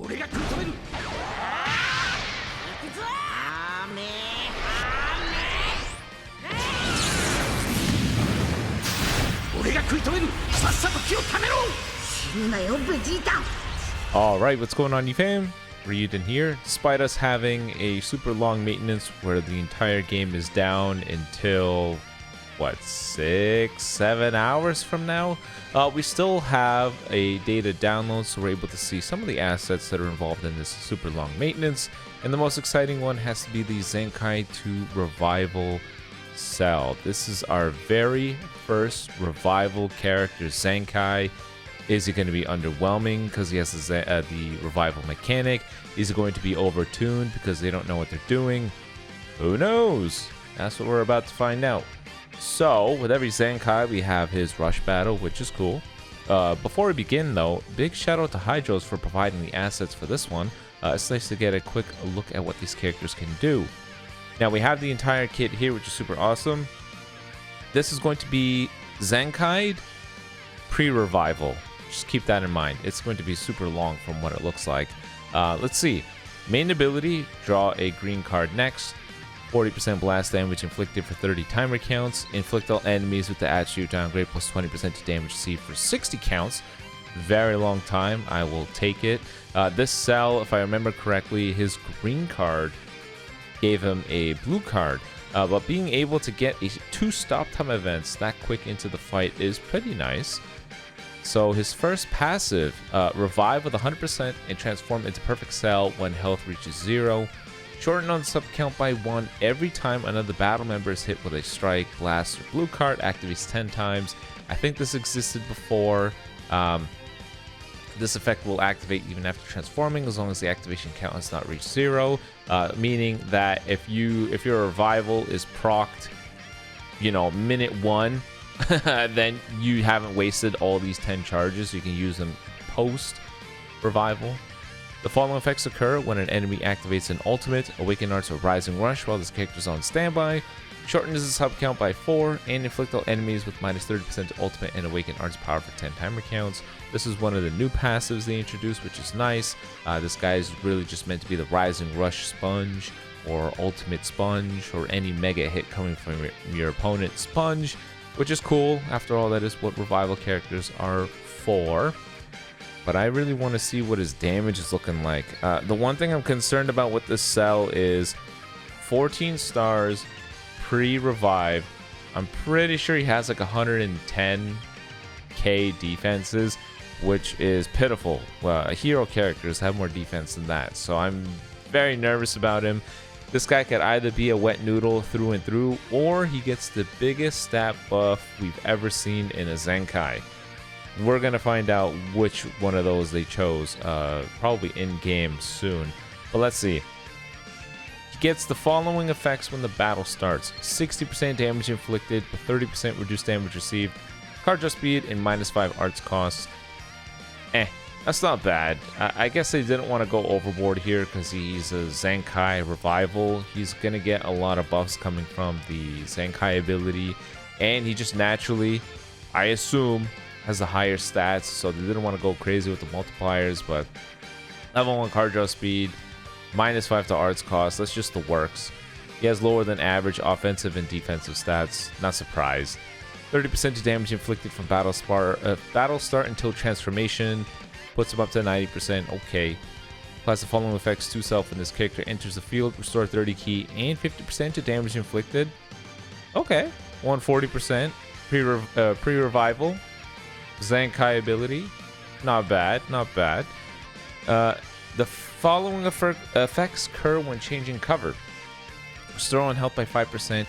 俺が食い止める。行くぞ。俺が食い止める。さっさと気をためろ。死ぬなよ、ベジータ。Alright, what's going on, you fam? Raiyuden here. Despite us having a super long maintenance where the entire game is down until, what, 6-7 hours from now, we still have a data download, so we're able to see some of the assets that are involved in this super long maintenance. And the most exciting one has to be the Zenkai 2 Revival Cell. This is our very first revival character, Zenkai. Is he going to be underwhelming because he has the revival mechanic? Is he going to be overtuned because they don't know what they're doing? Who knows? That's what we're about to find out. So, with every Zenkai, we have his rush battle, which is cool. Before we begin, though, big shout out to Hydros for providing the assets for this one. It's nice to get a quick look at what these characters can do. Now, we have the entire kit here, which is super awesome. This is going to be Zenkai pre-revival. Just keep that in mind. It's going to be super long from what it looks like. Let's see. Main ability, draw a green card next. 40% blast damage inflicted for 30 timer counts. Inflict all enemies with the attribute downgrade plus 20% to damage received for 60 counts. Very long time. I will take it. This cell, if I remember correctly, his green card gave him a blue card. But being able to get 2 stop time events that quick into the fight is pretty nice. So his first passive, revive with 100% and transform into perfect cell when health reaches 0. Shorten on sub count by 1 every time another battle member is hit with a strike, blast, or blue card. Activates 10 times. I think this existed before. This effect will activate even after transforming as long as the activation count has not reached 0. Meaning that if your revival is procced, you know, minute 1, then you haven't wasted all these 10 charges. You can use them post revival. The following effects occur when an enemy activates an ultimate, Awaken Arts, or Rising Rush while this character is on standby. Shortens the sub count by 4 and inflict all enemies with minus 30% to ultimate and Awaken Arts power for 10 timer counts. This is one of the new passives they introduced, which is nice. This guy is really just meant to be the Rising Rush sponge or ultimate sponge or any mega hit coming from your opponent's sponge, which is cool. After all, that is what revival characters are for. But I really want to see what his damage is looking like. The one thing I'm concerned about with this cell is 14 stars pre-revive. I'm pretty sure he has like 110k defenses, which is pitiful. Well, hero characters have more defense than that, so I'm very nervous about him. This guy could either be a wet noodle through and through, or he gets the biggest stat buff we've ever seen in a Zenkai. We're going to find out which one of those they chose, probably in-game soon. But let's see. He gets the following effects when the battle starts. 60% damage inflicted, with 30% reduced damage received. Card draw speed, and minus 5 arts costs. That's not bad. I guess they didn't want to go overboard here because he's a Zenkai revival. He's going to get a lot of buffs coming from the Zenkai ability. And he just naturally, I assume, has the higher stats. So they didn't want to go crazy with the multipliers. But level 1 card draw speed, minus 5 to arts cost. That's just the works. He has lower than average offensive and defensive stats. Not surprised. 30% to damage inflicted from battle start until transformation. Puts him up to 90%. Okay. Applies the following effects to self when this character enters the field. Restore 30 ki and 50% to damage inflicted. Okay. 140% pre-revival. Zenkai ability. Not bad. Not bad. The following effects occur when changing cover. Restore on health by 5%.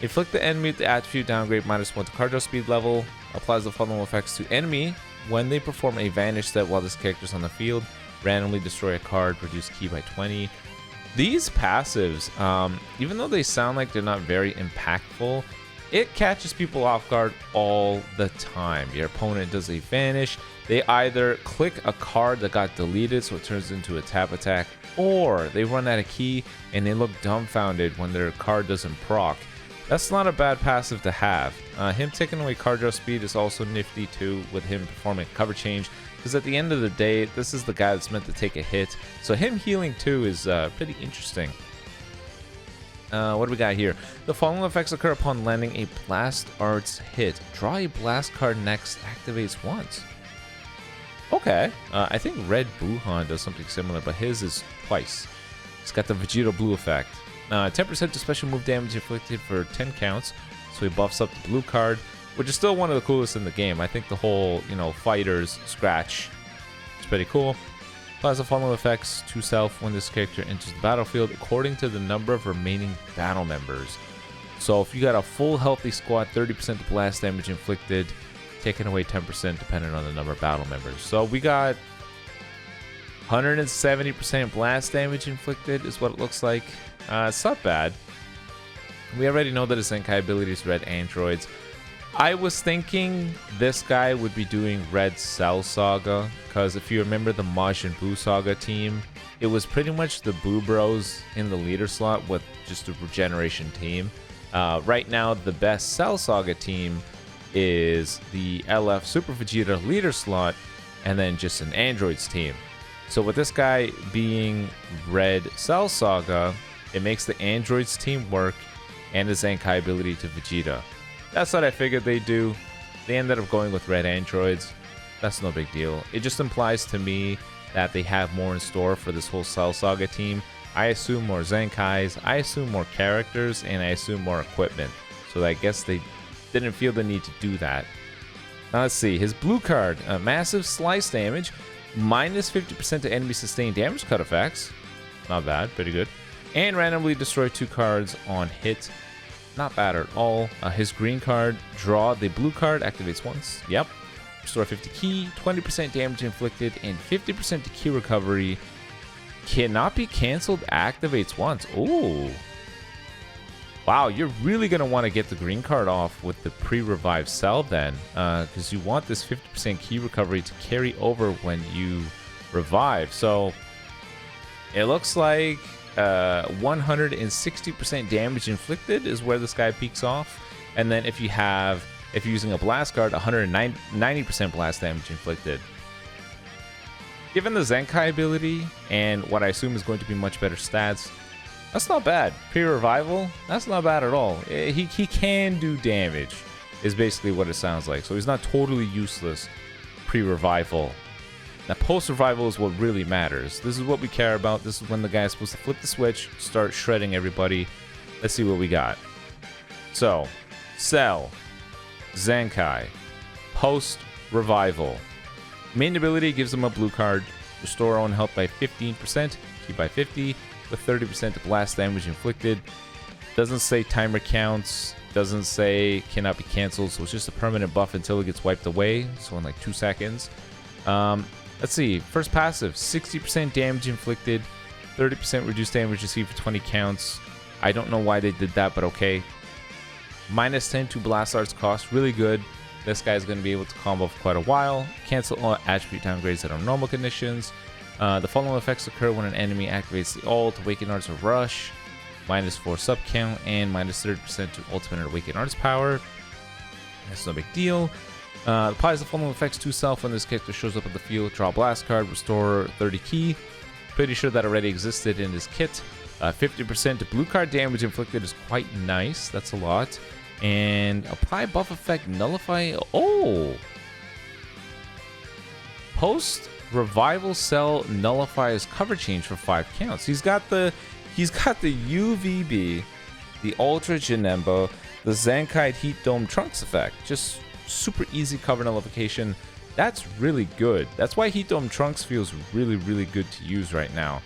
Inflict the enemy with the attribute downgrade minus 1 to card draw speed level. Applies the following effects to enemy when they perform a vanish step while this character is on the field. Randomly destroy a card, reduce ki by 20. These passives, even though they sound like they're not very impactful, it catches people off guard all the time. Your opponent does a vanish. They either click a card that got deleted so it turns into a tap attack, or they run out of ki and they look dumbfounded when their card doesn't proc. That's not a bad passive to have. Him taking away card draw speed is also nifty too, with him performing cover change. because at the end of the day, this is the guy that's meant to take a hit. So him healing too is pretty interesting. What do we got here? The following effects occur upon landing a Blast Arts hit. Draw a Blast card next, activates once. Okay, I think Red GOHAN does something similar, but his is twice. It's got the Vegeta Blue effect. 10% to special move damage inflicted for 10 counts, so he buffs up the blue card, which is still one of the coolest in the game. I think the whole, fighters scratch is pretty cool. Applies the following effects to self when this character enters the battlefield according to the number of remaining battle members. So if you got a full healthy squad, 30% to blast damage inflicted, taking away 10% depending on the number of battle members. So we got 170% blast damage inflicted is what it looks like. It's not bad. We already know that his Zenkai ability is red androids. I was thinking this guy would be doing Red Cell Saga, because if you remember the MajinBlue Saga team, it was pretty much the Boo Bros in the leader slot with just a regeneration team. Right now, the best Cell Saga team is the LF Super Vegeta leader slot, and then just an androids team. So with this guy being Red Cell Saga, it makes the androids team work and his Zenkai ability to Vegeta. That's what I figured they'd do. They ended up going with red androids. That's no big deal. It just implies to me that they have more in store for this whole Cell Saga team. I assume more Zenkais, I assume more characters, and I assume more equipment. So I guess they didn't feel the need to do that. Now let's see. His blue card, massive slice damage, minus 50% to enemy sustained damage cut effects. Not bad, pretty good. And randomly destroy 2 cards on hit. Not bad at all. His green card, draw the blue card, activates once. Yep. Restore 50 ki, 20% damage inflicted, and 50% to ki recovery. Cannot be cancelled, activates once. Ooh. Wow, you're really going to want to get the green card off with the pre-revive cell then. Because you want this 50% ki recovery to carry over when you revive. So it looks like 160% damage inflicted is where this guy peaks off, and then if you're using a blast card, 190% blast damage inflicted. Given the Zenkai ability and what I assume is going to be much better stats, that's not bad. Pre-revival, that's not bad at all. He can do damage, is basically what it sounds like. So he's not totally useless pre-revival. Now, post-revival is what really matters. This is what we care about. This is when the guy is supposed to flip the switch, start shredding everybody. Let's see what we got. So, Cell, Zenkai, post-revival. Main ability gives him a blue card. Restore own health by 15%, ki by 50, with 30% to blast damage inflicted. Doesn't say timer counts. Doesn't say cannot be cancelled. So it's just a permanent buff until it gets wiped away. So in like 2 seconds. Let's see. First passive, 60% damage inflicted, 30% reduced damage received for 20 counts. I don't know why they did that, but okay. Minus 10 to Blast Arts cost, really good. This guy's going to be able to combo for quite a while. Cancel all attribute downgrades that are normal conditions. The following effects occur when an enemy activates the ult, Awakened Arts or Rush. Minus 4 sub count and minus 30% to Ultimate and Awakened Arts power. That's no big deal. Applies the following effects to self when this character shows up in the field. Draw a blast card, restore 30 ki. Pretty sure that already existed in his kit. 50% blue card damage inflicted is quite nice. That's a lot. And apply buff effect, nullify. Oh! Post revival cell nullifies cover change for 5 counts. He's got the UVB, the Ultra Janemba, the Zenkai Heat Dome Trunks effect. Just super easy cover nullification. That's really good. That's why Heat Dome Trunks feels really, really good to use right now.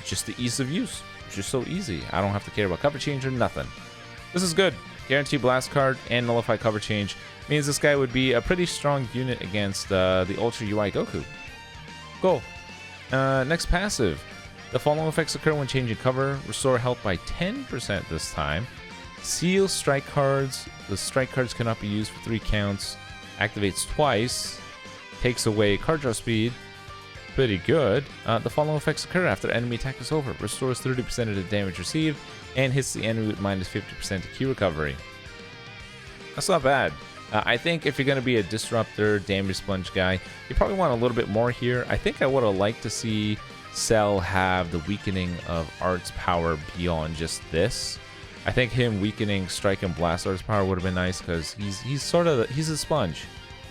Just the ease of use. It's just so easy. I don't have to care about cover change or nothing. This is good. Guarantee blast card and nullify cover change means this guy would be a pretty strong unit against the Ultra UI Goku. Cool. Next passive. The following effects occur when changing cover. Restore health by 10% this time. Seal strike cards. The strike cards cannot be used for 3 counts. Activates twice. Takes away card draw speed. Pretty good. The following effects occur after enemy attack is over. Restores 30% of the damage received and hits the enemy with minus 50% to ki recovery. That's not bad. I think if you're going to be a disruptor, damage sponge guy, you probably want a little bit more here. I think I would have liked to see Cell have the weakening of Art's power beyond just this. I think him weakening Strike and Blast Art's power would have been nice because he's a sponge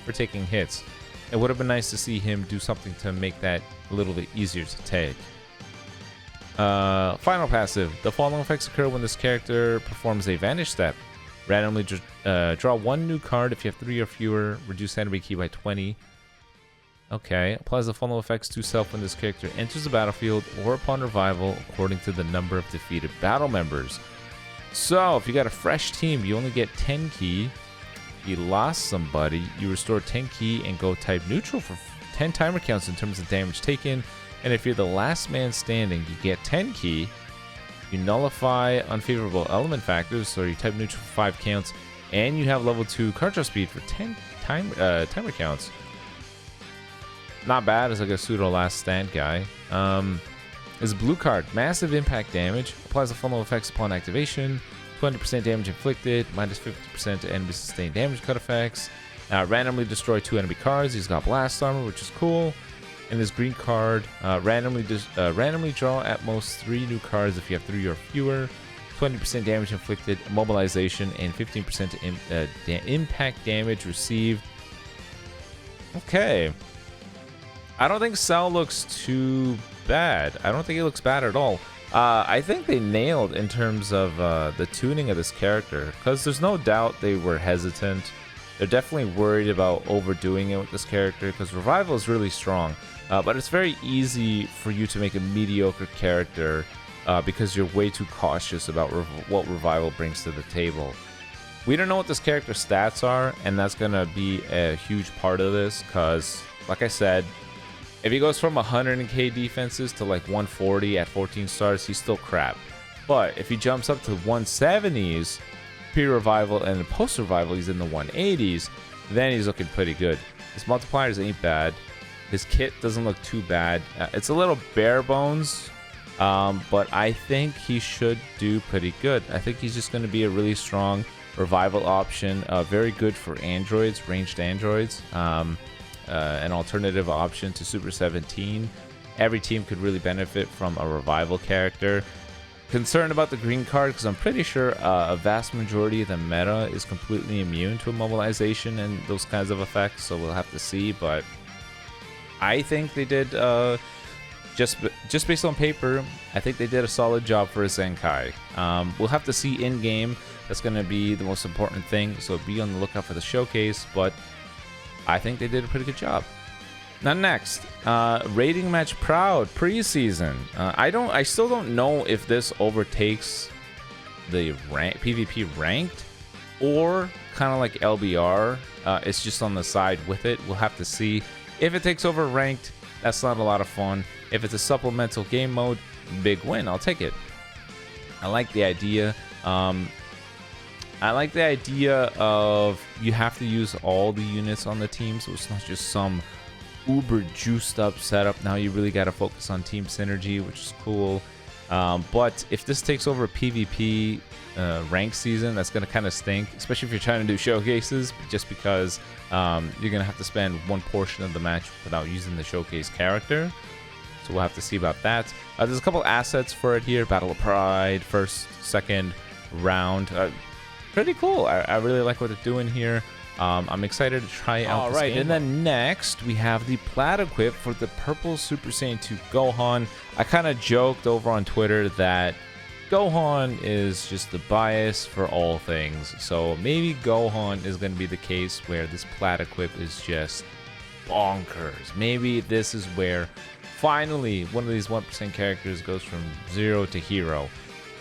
for taking hits. It would have been nice to see him do something to make that a little bit easier to take. Final passive. The following effects occur when this character performs a Vanish Step. Randomly draw one new card if you have 3 or fewer. Reduce enemy key by 20. Okay. Applies the following effects to self when this character enters the battlefield or upon revival according to the number of defeated battle members. So, if you got a fresh team, you only get 10 key. If you lost somebody, you restore 10 key and go type neutral for 10 timer counts in terms of damage taken. And if you're the last man standing, you get 10 key. You nullify unfavorable element factors, so you type neutral for 5 counts. And you have level 2 card draw speed for 10 timer counts. Not bad as like a pseudo last stand guy. Is a blue card. Massive impact damage. Applies the following effects upon activation. 20% damage inflicted. Minus 50% to enemy sustained damage cut effects. Randomly destroy 2 enemy cards. He's got blast armor, which is cool. And this green card. Randomly draw at most 3 new cards if you have 3 or fewer. 20% damage inflicted. Immobilization. And 15% impact damage received. Okay. I don't think Cell looks too bad. I don't think it looks bad at all. I think they nailed in terms of the tuning of this character, because there's no doubt they were hesitant. They're definitely worried about overdoing it with this character, because Revival is really strong, but it's very easy for you to make a mediocre character because you're way too cautious about what Revival brings to the table. We don't know what this character's stats are, and that's going to be a huge part of this, because, like I said, if he goes from 100k defenses to like 140 at 14 stars, he's still crap. But if he jumps up to 170s, pre-revival and post-revival, he's in the 180s, then he's looking pretty good. His multipliers ain't bad. His kit doesn't look too bad. It's a little bare bones, but I think he should do pretty good. I think he's just going to be a really strong revival option. Very good for androids, ranged androids. An alternative option to Super 17. Every team could really benefit from a revival character. Concerned about the green card because I'm pretty sure a vast majority of the meta is completely immune to immobilization and those kinds of effects, so we'll have to see. But I think they did, just based on paper, I think they did a solid job for a Zenkai. We'll have to see in game. That's going to be the most important thing, so be on the lookout for the showcase. But I think they did a pretty good job. Now next, rating match proud preseason. I still don't know if this overtakes the PvP ranked, or kind of like LBR. It's just on the side with it. We'll have to see. If it takes over ranked, that's not a lot of fun. If it's a supplemental game mode, big win. I'll take it. I like the idea. I like the idea of you have to use all the units on the team, so it's not just some uber juiced up setup. Now you really got to focus on team synergy, which is cool. But if this takes over PvP rank season, that's going to kind of stink, especially if you're trying to do showcases, just because you're going to have to spend one portion of the match without using the showcase character. So we'll have to see about that. There's a couple assets for it here. Battle of Pride, first, second round. Pretty cool. I really like what they're doing here. I'm excited to try out this game. And then next we have the plat equip for the purple Super Saiyan 2 Gohan. I kind of joked over on Twitter that Gohan is just the bias for all things, so maybe Gohan is going to be the case where this plat equip is just bonkers. Maybe this is where finally one of these 1% characters goes from 0 to hero.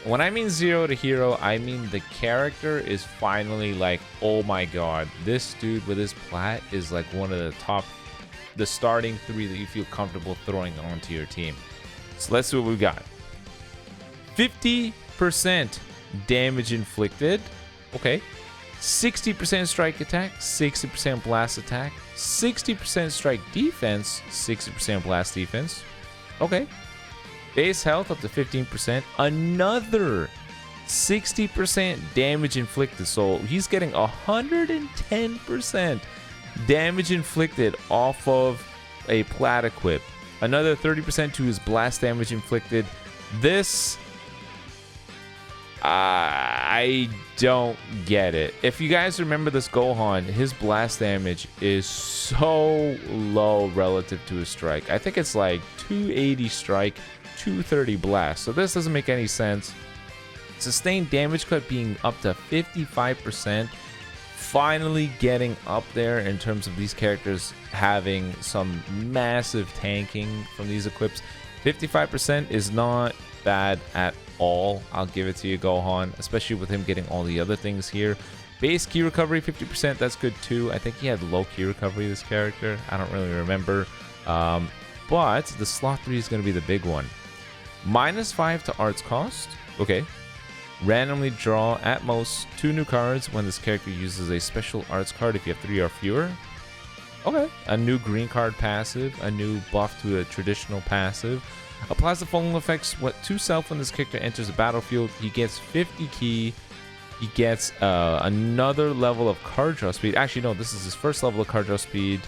When I mean 0 to hero, I mean the character is finally like, oh my god, this dude with his plat is like one of the starting 3 that you feel comfortable throwing onto your team. So let's see what we've got. 50% damage inflicted. Okay. 60% strike attack, 60% blast attack, 60% strike defense, 60% blast defense. Okay. Base health up to 15%. Another 60% damage inflicted. So he's getting 110% damage inflicted off of a plat equip. Another 30% to his blast damage inflicted. This, I don't get it. If you guys remember this Gohan, his blast damage is so low relative to his strike. I think it's like 280 strike, 230 blast. So this doesn't make any sense. Sustained damage cut being up to 55%. Finally getting up there in terms of these characters having some massive tanking from these equips. 55% is not bad at all. I'll give it to you, Gohan, especially with him getting all the other things here. Base key recovery 50%, that's good too. I think he had low key recovery, this character. I don't really remember. But the slot 3 is going to be the big one. -5 to arts cost. Okay. Randomly draw at most 2 new cards when this character uses a special arts card if you have 3 or fewer. Okay. A new green card passive, a new buff to a traditional passive. Applies the following effects to self when this character enters the battlefield. He gets 50 key. He gets another level of card draw speed. Actually, no, this is his first level of card draw speed.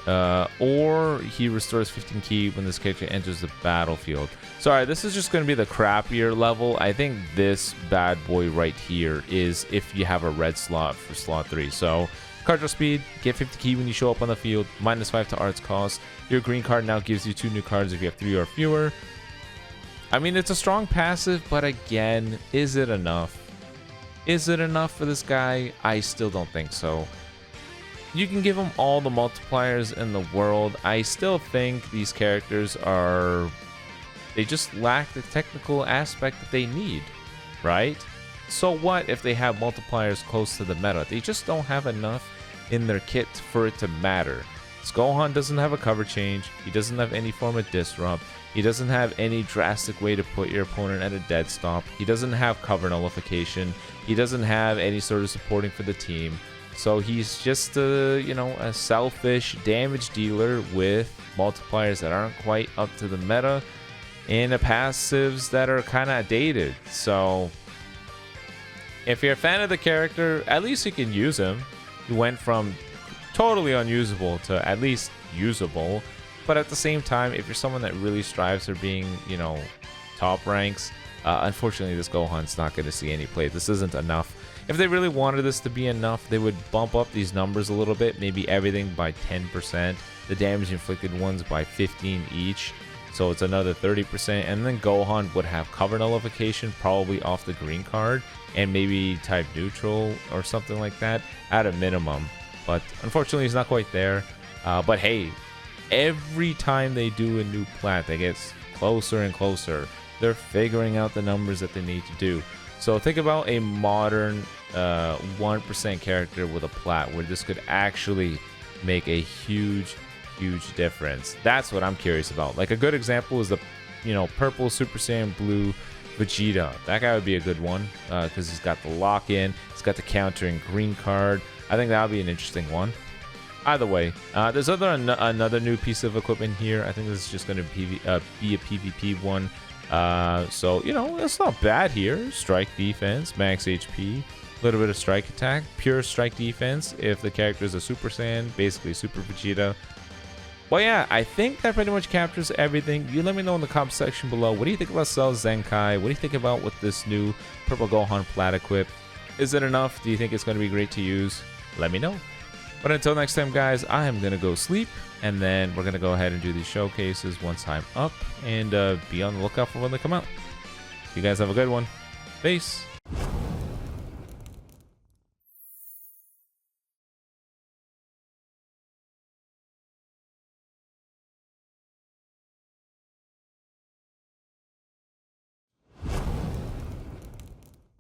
Or he restores 15 key when this character enters the battlefield. Sorry, this is just going to be the crappier level. I think this bad boy right here is if you have a red slot for slot 3. So, card draw speed, get 50 key when you show up on the field, -5 to arts cost. Your green card now gives you 2 new cards if you have 3 or fewer. I mean, it's a strong passive, but again, is it enough? Is it enough for this guy? I still don't think so. You can give him all the multipliers in the world. I still think these characters are... They just lack the technical aspect that they need, right? So what if they have multipliers close to the meta? They just don't have enough in their kit for it to matter. This Gohan doesn't have a cover change. He doesn't have any form of disrupt. He doesn't have any drastic way to put your opponent at a dead stop. He doesn't have cover nullification. He doesn't have any sort of supporting for the team. So he's just a, you know, a selfish damage dealer with multipliers that aren't quite up to the meta and passives that are kind of dated. So if you're a fan of the character, at least you can use him. He went from totally unusable to at least usable. But at the same time, if you're someone that really strives for being, you know, top ranks, unfortunately this Gohan's not going to see any play. This isn't enough. If they really wanted this to be enough, they would bump up these numbers a little bit, maybe everything by 10%, the damage inflicted ones by 15 each, so it's another 30%, and then Gohan would have cover nullification, probably off the green card, and maybe type neutral or something like that at a minimum. But unfortunately, he's not quite there. But hey, every time they do a new plat, they get closer and closer. They're figuring out the numbers that they need to do. So think about a modern 1% character with a plat where this could actually make a huge difference. That's what I'm curious about. Like a good example is the, you know, purple Super Saiyan Blue Vegeta. That guy would be a good one because he's got the lock-in, he's got the countering green card. I think that would be an interesting one. Either way, there's another new piece of equipment here. I think this is just going to be a PvP one. So, you know, it's not bad here. Strike defense, max HP, a little bit of strike attack, pure strike defense if the character is a Super Saiyan, basically Super Vegeta. Well, yeah, I think that pretty much captures everything. You let me know in the comment section below. What do you think about Cell Zenkai? What do you think about with this new Purple Gohan plat equip? Is it enough? Do you think it's going to be great to use? Let me know. But until next time, guys, I am going to go sleep. And then we're going to go ahead and do these showcases once I'm up. And be on the lookout for when they come out. You guys have a good one. Peace.